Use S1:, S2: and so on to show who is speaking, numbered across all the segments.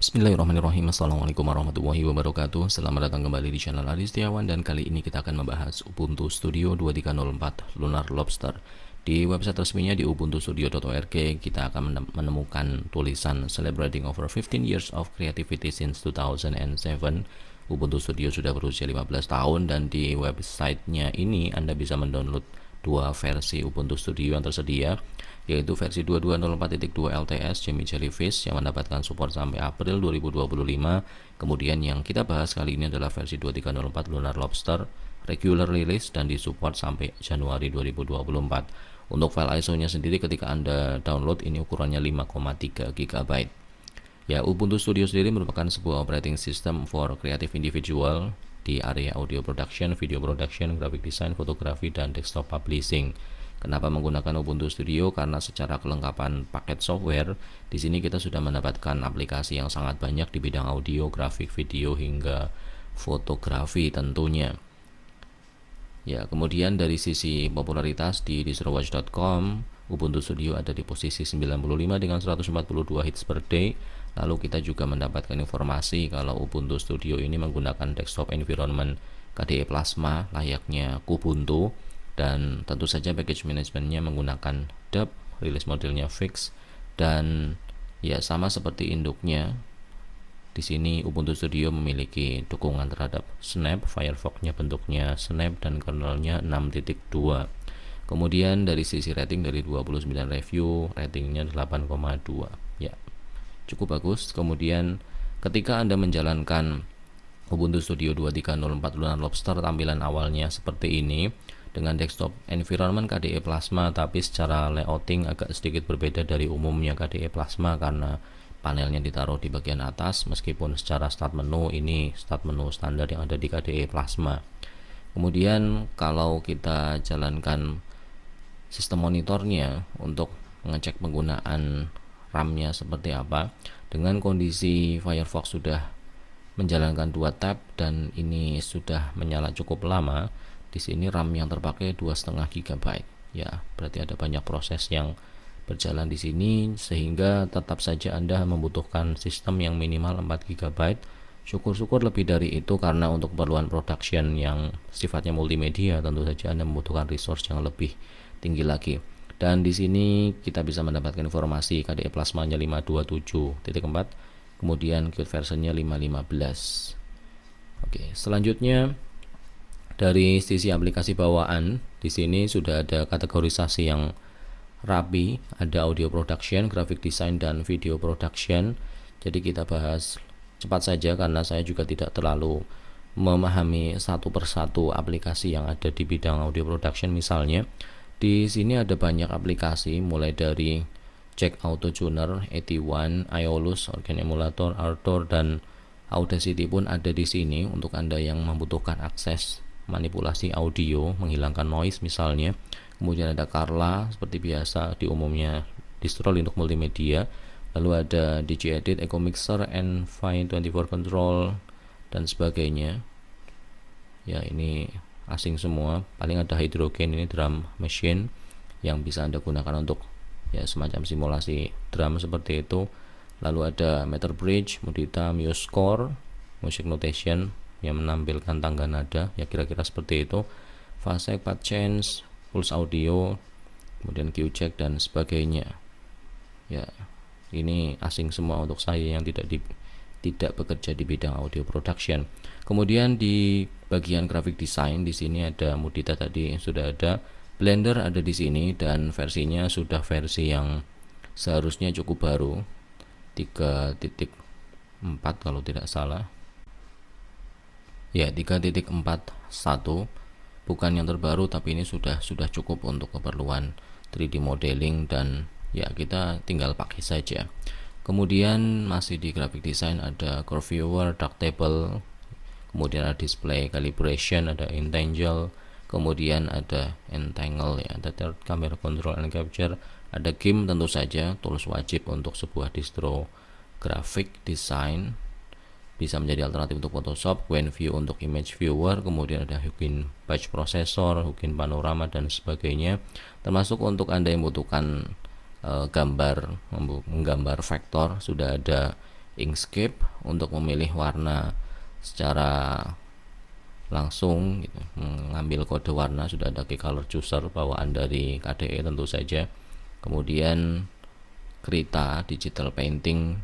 S1: Bismillahirrahmanirrahim. Assalamualaikum warahmatullahi wabarakatuh. Selamat datang kembali di channel Adi Setiawan, dan kali ini kita akan membahas Ubuntu Studio 2304 Lunar Lobster. Di website resminya di ubuntustudio.org kita akan menemukan tulisan Celebrating over 15 years of creativity since 2007. Ubuntu Studio sudah berusia 15 tahun, dan di websitenya ini Anda bisa mendownload dua versi Ubuntu Studio yang tersedia, yaitu versi 2204.2 LTS Jammy Jellyfish yang mendapatkan support sampai April 2025. Kemudian yang kita bahas kali ini adalah versi 2304 Lunar Lobster regular release dan disupport sampai Januari 2024. Untuk file ISO-nya sendiri ketika Anda download ini ukurannya 5,3 GB. Ya, Ubuntu Studio sendiri merupakan sebuah operating system for creative individual di area audio production, video production, graphic design, fotografi, dan desktop publishing. Kenapa menggunakan Ubuntu Studio? Karena secara kelengkapan paket software, di sini kita sudah mendapatkan aplikasi yang sangat banyak di bidang audio, grafik, video, hingga fotografi tentunya. Ya, kemudian dari sisi popularitas di distrowatch.com, Ubuntu Studio ada di posisi 95 dengan 142 hits per day. Lalu kita juga mendapatkan informasi kalau Ubuntu Studio ini menggunakan desktop environment KDE Plasma layaknya Kubuntu, dan tentu saja package manajemennya menggunakan dub, release modelnya fix, dan ya sama seperti induknya. Di sini Ubuntu Studio memiliki dukungan terhadap Snap, Firefox-nya bentuknya Snap, dan kernelnya 6.2. Kemudian dari sisi rating, dari 29 review, ratingnya 8,2. Ya, cukup bagus. Kemudian ketika Anda menjalankan Ubuntu Studio 2304 Lunar Lobster, tampilan awalnya seperti ini dengan desktop environment KDE Plasma, tapi secara layouting agak sedikit berbeda dari umumnya KDE Plasma karena panelnya ditaruh di bagian atas, meskipun secara start menu ini start menu standar yang ada di KDE Plasma. Kemudian kalau kita jalankan sistem monitornya untuk mengecek penggunaan RAM-nya seperti apa, dengan kondisi Firefox sudah menjalankan 2 tab dan ini sudah menyala cukup lama. Di sini RAM yang terpakai 2,5 GB. Ya, berarti ada banyak proses yang berjalan di sini, sehingga tetap saja Anda membutuhkan sistem yang minimal 4 GB. Syukur-syukur lebih dari itu, karena untuk keperluan production yang sifatnya multimedia tentu saja Anda membutuhkan resource yang lebih tinggi lagi. Dan di sini kita bisa mendapatkan informasi KDE Plasmanya 527.4, kemudian Qt versionnya 5.15. Oke, selanjutnya dari sisi aplikasi bawaan, di sini sudah ada kategorisasi yang rapi, ada audio production, graphic design, dan video production. Jadi kita bahas cepat saja karena saya juga tidak terlalu memahami satu persatu aplikasi yang ada di bidang audio production. Misalnya di sini ada banyak aplikasi, mulai dari Jack Auto Tuner, 81, Aeolus, Organ Emulator, Ardour, dan Audacity pun ada di sini untuk Anda yang membutuhkan akses manipulasi audio, menghilangkan noise misalnya. Kemudian ada Carla seperti biasa di umumnya distro Linux multimedia. Lalu ada DigiEdit, Echo Mixer, N-Fine 24 Control, dan sebagainya. Ya, ini asing semua. Paling ada Hydrogen, ini drum machine yang bisa Anda gunakan untuk ya semacam simulasi drum seperti itu. Lalu ada Meter Bridge, Modita, MuseScore, Music Notation yang menampilkan tangga nada, ya kira-kira seperti itu. Phasec, Path Change, Pulse Audio, kemudian Q-Check, dan sebagainya. Ya, ini asing semua untuk saya yang tidak bekerja di bidang audio production. Kemudian di bagian graphic design, di sini ada Modita tadi sudah ada, Blender ada di sini, dan versinya sudah versi yang seharusnya cukup baru, 3.4 kalau tidak salah. Ya, 3.41, bukan yang terbaru, tapi ini sudah cukup untuk keperluan 3D modeling, dan ya kita tinggal pakai saja. Kemudian masih di graphic design ada Curve Viewer, Darktable, kemudian ada Display Calibration, ada Entangle, kemudian ada Entangle, ya, ada Third Camera Control and Capture, ada GIMP tentu saja, tools wajib untuk sebuah distro graphic design, bisa menjadi alternatif untuk Photoshop, QuenView untuk image viewer, kemudian ada Huggin Batch Processor, Huggin Panorama, dan sebagainya. Termasuk untuk Anda yang membutuhkan menggambar vektor, sudah ada Inkscape untuk memilih warna secara langsung gitu. Mengambil kode warna sudah ada key color chooser bawaan dari KDE tentu saja. Kemudian Krita digital painting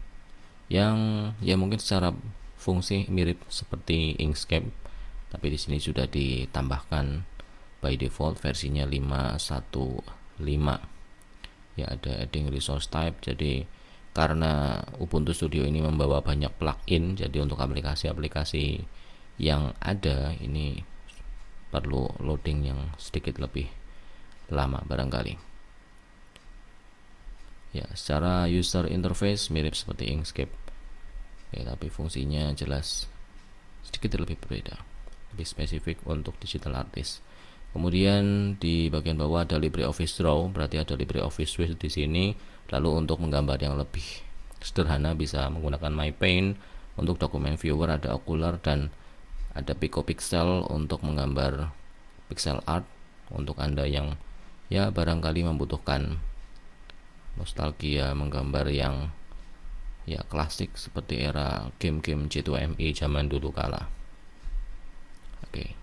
S1: yang ya mungkin secara fungsi mirip seperti Inkscape, tapi di sini sudah ditambahkan by default versinya 5.1.5. Ya, ada adding resource type. Jadi karena Ubuntu Studio ini membawa banyak plugin, jadi untuk aplikasi-aplikasi yang ada ini perlu loading yang sedikit lebih lama barangkali. Ya, secara user interface mirip seperti Inkscape. Ya, tapi fungsinya jelas sedikit lebih berbeda, lebih spesifik untuk digital artist. Kemudian di bagian bawah ada LibreOffice Draw, berarti ada LibreOffice Suite di sini. Lalu untuk menggambar yang lebih sederhana bisa menggunakan MyPaint. Untuk dokumen viewer ada Ocular dan ada PicoPixel untuk menggambar pixel art untuk Anda yang ya barangkali membutuhkan nostalgia menggambar yang ya klasik seperti era game-game J2ME zaman dulu kala. Oke.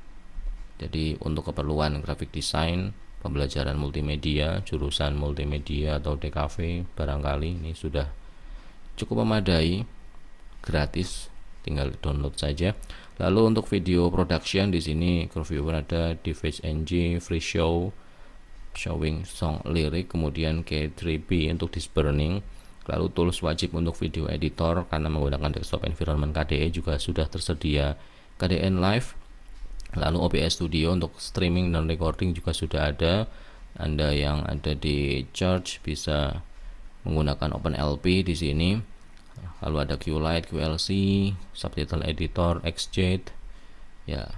S1: Jadi untuk keperluan graphic design, pembelajaran multimedia, jurusan multimedia atau DKV barangkali ini sudah cukup memadai, gratis, tinggal download saja. Lalu untuk video production di sini Curveviewer ada Device NG, Free Show, Showing Song Lyric, kemudian K3B untuk Disburning. Lalu tools wajib untuk video editor karena menggunakan desktop environment KDE juga sudah tersedia KDE Live. Lalu OBS Studio untuk streaming dan recording juga sudah ada. Anda yang ada di Church bisa menggunakan OpenLP di sini. Lalu ada QLite, QLC, subtitle editor, XJet. Ya,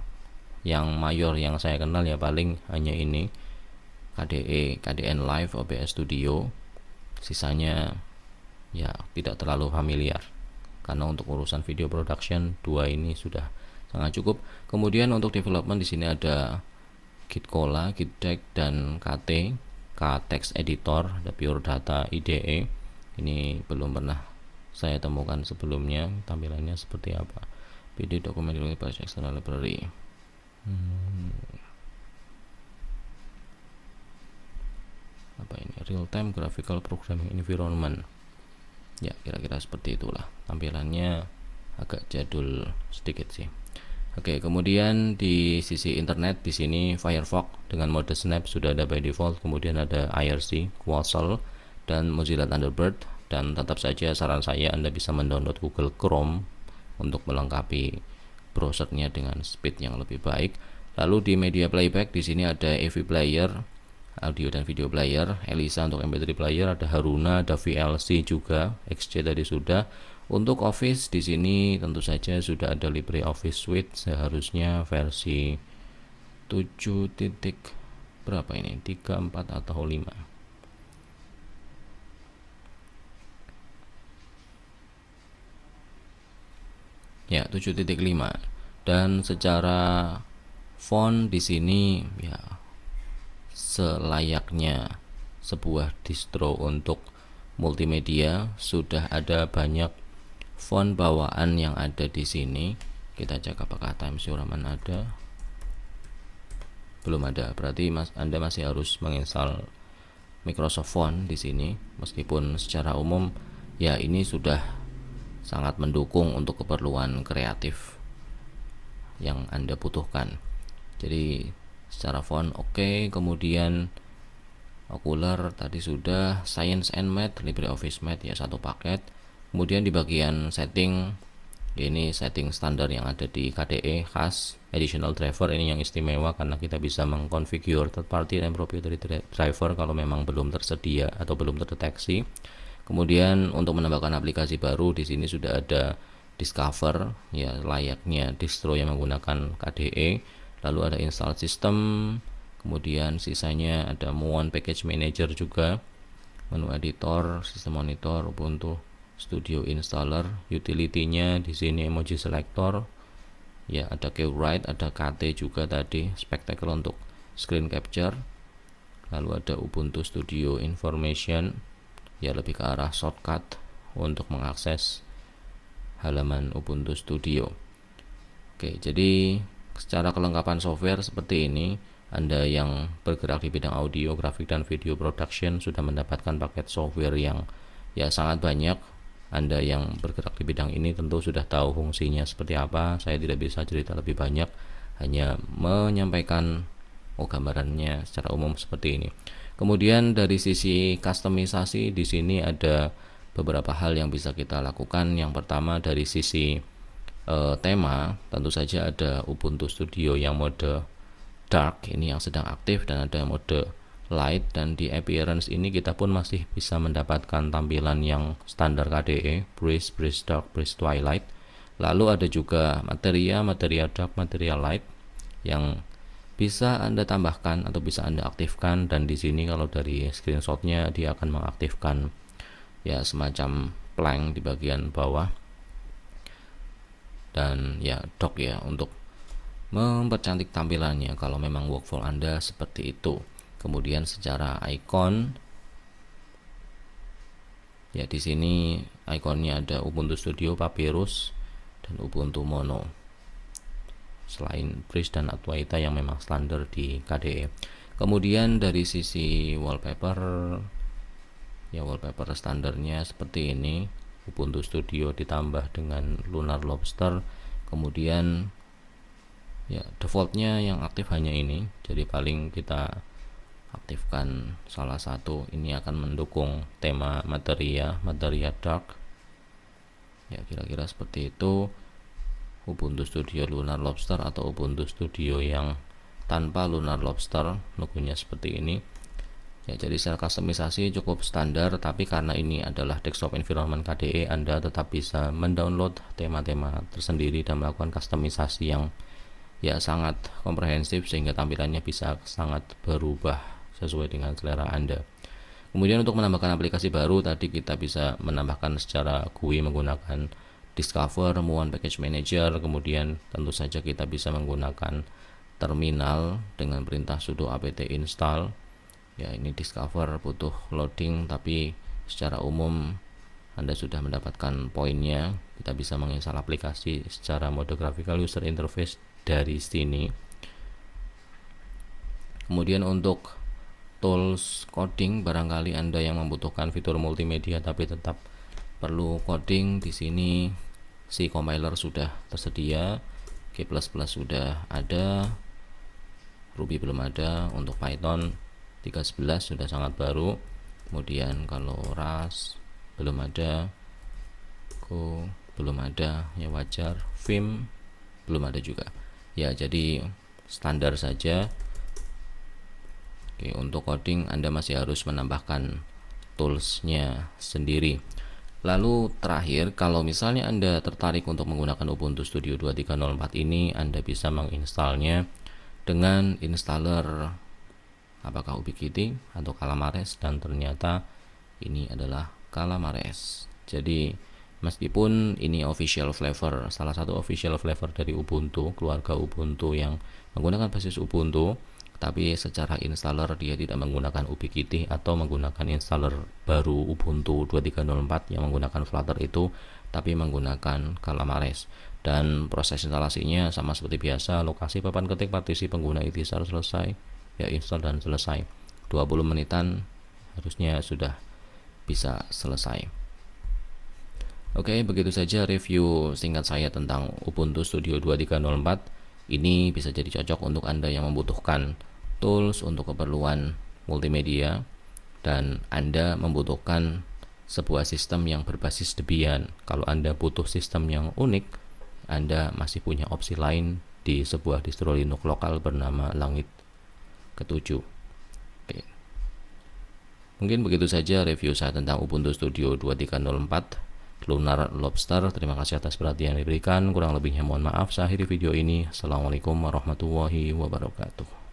S1: yang mayor yang saya kenal ya paling hanya ini. KDE, KDN Live, OBS Studio. Sisanya ya tidak terlalu familiar. Karena untuk urusan video production dua ini sudah sangat cukup. Kemudian untuk development di sini ada Gitcola, Gitdeck dan KT, KText Editor, ada Pure Data IDE. Ini belum pernah saya temukan sebelumnya, tampilannya seperti apa. PD Document Library External Library. Apa ini? Real Time Graphical Programming Environment. Ya, kira-kira seperti itulah. Tampilannya agak jadul sedikit sih. Oke, kemudian di sisi internet di sini Firefox dengan mode Snap sudah ada by default, kemudian ada IRC, Quasar dan Mozilla Thunderbird, dan tetap saja saran saya Anda bisa mendownload Google Chrome untuk melengkapi browsernya dengan speed yang lebih baik. Lalu di media playback di sini ada AV Player, audio dan video player, Elisa untuk MP3 player, ada Haruna, ada VLC juga, XJ tadi sudah. Untuk Office di sini tentu saja sudah ada LibreOffice Suite, seharusnya versi 7 titik berapa ini? 3, 4 atau 5. Ya, 7.5. Dan secara font di sini ya selayaknya sebuah distro untuk multimedia, sudah ada banyak font bawaan yang ada di sini. Kita cek apakah Times New Roman ada. Belum ada, berarti Anda masih harus menginstal Microsoft Font di sini. Meskipun secara umum ya ini sudah sangat mendukung untuk keperluan kreatif yang Anda butuhkan. Jadi secara font oke. Kemudian Ocular tadi sudah, Science and Math, LibreOffice Math ya satu paket. Kemudian di bagian setting, ini setting standar yang ada di KDE khas. Additional driver ini yang istimewa karena kita bisa mengkonfigur third party dan proprietary driver kalau memang belum tersedia atau belum terdeteksi. Kemudian untuk menambahkan aplikasi baru di sini sudah ada Discover ya layaknya distro yang menggunakan KDE. Lalu ada install system. Kemudian sisanya ada Muon Package Manager juga, menu editor, sistem monitor, Ubuntu Studio Installer, utility-nya di sini emoji selector. Ya, ada QWrite, ada KT juga tadi, Spectacle untuk screen capture. Lalu ada Ubuntu Studio Information, ya lebih ke arah shortcut untuk mengakses halaman Ubuntu Studio. Oke, jadi secara kelengkapan software seperti ini. Anda yang bergerak di bidang audio, grafik, dan video production sudah mendapatkan paket software yang ya sangat banyak. Anda yang bergerak di bidang ini tentu sudah tahu fungsinya seperti apa. Saya tidak bisa cerita lebih banyak, hanya menyampaikan gambarannya secara umum seperti ini. Kemudian dari sisi customisasi di sini ada beberapa hal yang bisa kita lakukan. Yang pertama dari sisi tema, tentu saja ada Ubuntu Studio yang mode dark ini yang sedang aktif, dan ada mode light, dan di appearance ini kita pun masih bisa mendapatkan tampilan yang standar KDE, breeze, breeze dark, breeze twilight. Lalu ada juga materia dark, materia light yang bisa Anda tambahkan atau bisa Anda aktifkan, dan di sini kalau dari screenshotnya dia akan mengaktifkan ya semacam plank di bagian bawah, dan ya dock ya untuk mempercantik tampilannya kalau memang workflow Anda seperti itu. Kemudian secara icon ya di sini ikonnya ada Ubuntu Studio, Papyrus, dan Ubuntu Mono. Selain Breeze dan Adwaita yang memang standar di KDE. Kemudian dari sisi wallpaper ya wallpaper standarnya seperti ini. Ubuntu Studio ditambah dengan Lunar Lobster. Kemudian ya defaultnya yang aktif hanya ini, jadi paling kita aktifkan salah satu. Ini akan mendukung tema materia dark ya, kira-kira seperti itu. Ubuntu Studio Lunar Lobster atau Ubuntu Studio yang tanpa Lunar Lobster, logonya seperti ini ya. Jadi secara customisasi cukup standar, tapi karena ini adalah desktop environment KDE, Anda tetap bisa mendownload tema-tema tersendiri dan melakukan customisasi yang ya sangat komprehensif, sehingga tampilannya bisa sangat berubah sesuai dengan selera Anda. Kemudian untuk menambahkan aplikasi baru, tadi kita bisa menambahkan secara GUI menggunakan Discover, Muon Package Manager. Kemudian tentu saja kita bisa menggunakan terminal dengan perintah sudo apt install. Ya, ini Discover butuh loading, tapi secara umum Anda sudah mendapatkan poinnya. Kita bisa menginstal aplikasi secara mode graphical user interface dari sini. Kemudian untuk tools coding, barangkali Anda yang membutuhkan fitur multimedia tapi tetap perlu coding, di sini C compiler sudah tersedia, C++ sudah ada, Ruby belum ada, untuk Python 3.11 sudah sangat baru. Kemudian kalau Rust belum ada, Go belum ada, ya wajar, Vim belum ada juga. Ya, jadi standar saja. Oke, untuk coding Anda masih harus menambahkan toolsnya sendiri. Lalu terakhir, kalau misalnya Anda tertarik untuk menggunakan Ubuntu Studio 2304 ini, Anda bisa menginstalnya dengan installer apakah Ubiquiti atau Calamares, dan ternyata ini adalah Calamares. Jadi meskipun ini official flavor, salah satu official flavor dari Ubuntu, keluarga Ubuntu yang menggunakan basis Ubuntu, tapi secara installer dia tidak menggunakan Ubiquiti atau menggunakan installer baru Ubuntu 2304 yang menggunakan Flutter itu, tapi menggunakan Calamares. Dan proses instalasinya sama seperti biasa, lokasi papan ketik partisi pengguna ikhtisar selesai, ya install dan selesai. 20 menitan harusnya sudah bisa selesai. Oke, begitu saja review singkat saya tentang Ubuntu Studio 2304. Ini bisa jadi cocok untuk Anda yang membutuhkan tools untuk keperluan multimedia, dan Anda membutuhkan sebuah sistem yang berbasis Debian. Kalau Anda butuh sistem yang unik, Anda masih punya opsi lain di sebuah distro Linux lokal bernama Langit ke-7. Oke. Mungkin begitu saja review saya tentang Ubuntu Studio 2304 Lunar Lobster. Terima kasih atas perhatian yang diberikan. Kurang lebihnya mohon maaf. Saya akhiri video ini. Assalamualaikum warahmatullahi wabarakatuh.